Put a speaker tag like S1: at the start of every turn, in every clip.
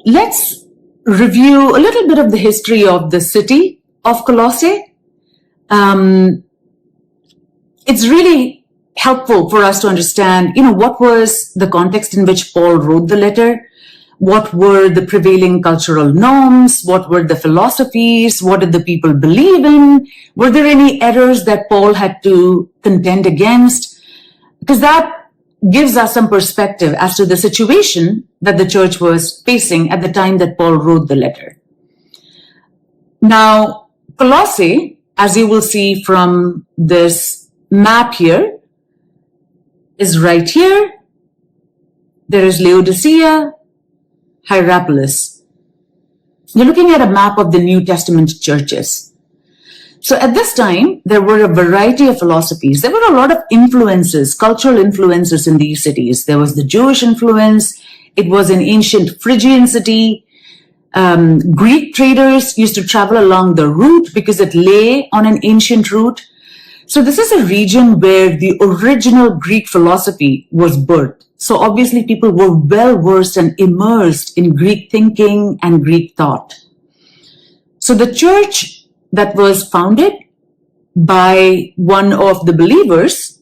S1: let's review a little bit of the history of the city of Colossae. It's really helpful for us to understand, what was the context in which Paul wrote the letter, what were the prevailing cultural norms, what were the philosophies, what did the people believe in, were there any errors that Paul had to contend against, because that gives us some perspective as to the situation that the church was facing at the time that Paul wrote the letter. Now, Colossae, as you will see from this map here, is right here. There is Laodicea, Hierapolis. You're looking at a map of the New Testament churches. So at this time, there were a variety of philosophies. There were a lot of influences, cultural influences in these cities. There was the Jewish influence. It was an ancient Phrygian city. Greek traders used to travel along the route because it lay on an ancient route. So this is a region where the original Greek philosophy was birthed. So obviously people were well versed and immersed in Greek thinking and Greek thought. So the church that was founded by one of the believers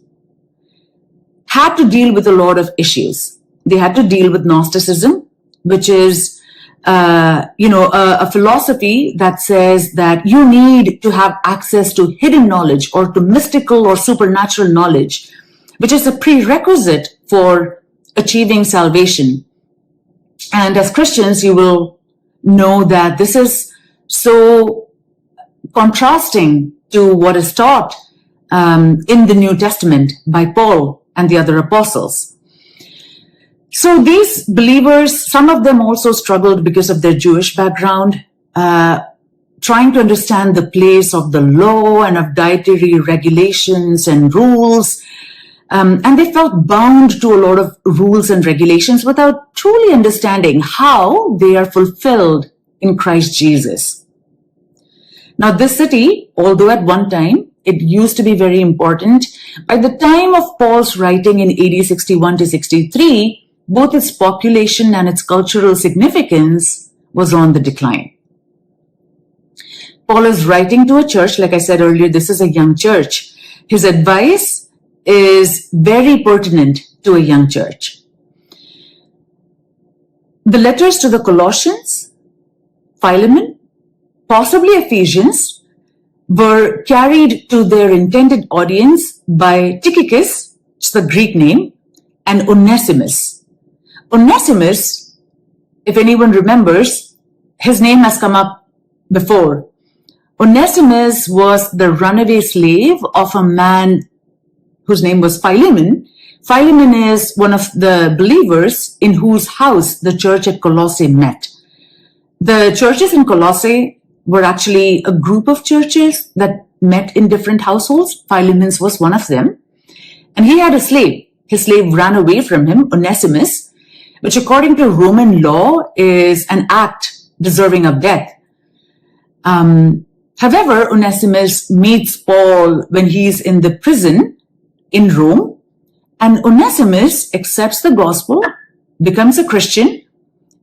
S1: had to deal with a lot of issues. They had to deal with Gnosticism, which is a philosophy that says that you need to have access to hidden knowledge or to mystical or supernatural knowledge, which is a prerequisite for achieving salvation. And as Christians, you will know that this is so contrasting to what is taught in the New Testament by Paul and the other apostles. So these believers, some of them also struggled because of their Jewish background, trying to understand the place of the law and of dietary regulations and rules. And they felt bound to a lot of rules and regulations without truly understanding how they are fulfilled in Christ Jesus. Now, this city, although at one time it used to be very important, by the time of Paul's writing in AD 61 to 63, both its population and its cultural significance was on the decline. Paul is writing to a church, like I said earlier, this is a young church. His advice is very pertinent to a young church. The letters to the Colossians, Philemon, possibly Ephesians, were carried to their intended audience by Tychicus, which is the Greek name, and Onesimus. Onesimus, if anyone remembers, his name has come up before. Onesimus was the runaway slave of a man whose name was Philemon. Philemon is one of the believers in whose house the church at Colossae met. The churches in Colossae were actually a group of churches that met in different households. Philemon's was one of them. And he had a slave. His slave ran away from him, Onesimus, which according to Roman law is an act deserving of death. However, Onesimus meets Paul when he's in the prison in Rome, and Onesimus accepts the gospel, becomes a Christian,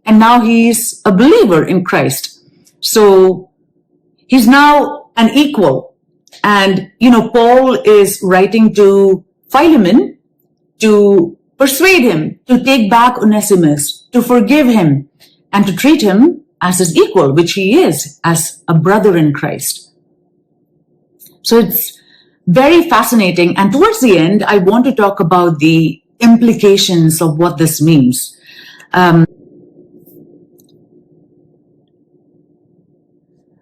S1: and now he's a believer in Christ. So he's now an equal. And, Paul is writing to Philemon to persuade him to take back Onesimus, to forgive him, and to treat him as his equal, which he is, as a brother in Christ. So it's very fascinating. And towards the end, I want to talk about the implications of what this means. What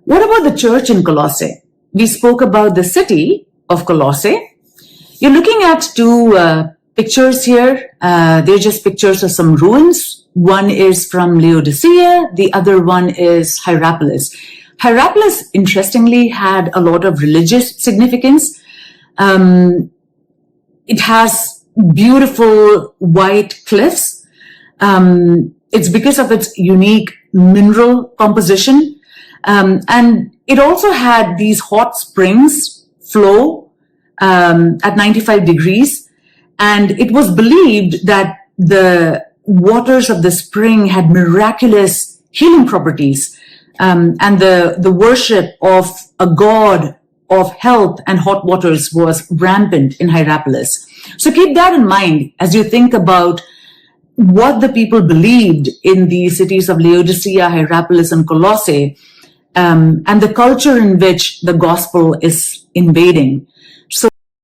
S1: about the church in Colossae? We spoke about the city of Colossae. You're looking at two pictures here. They're just pictures of some ruins. One is from Laodicea. The other one is Hierapolis. Hierapolis, interestingly, had a lot of religious significance. It has beautiful white cliffs. It's because of its unique mineral composition. And it also had these hot springs flow at 95 degrees. And it was believed that the waters of the spring had miraculous healing properties, and the worship of a god of health and hot waters was rampant in Hierapolis. So keep that in mind as you think about what the people believed in the cities of Laodicea, Hierapolis, and Colossae, and the culture in which the gospel is invading.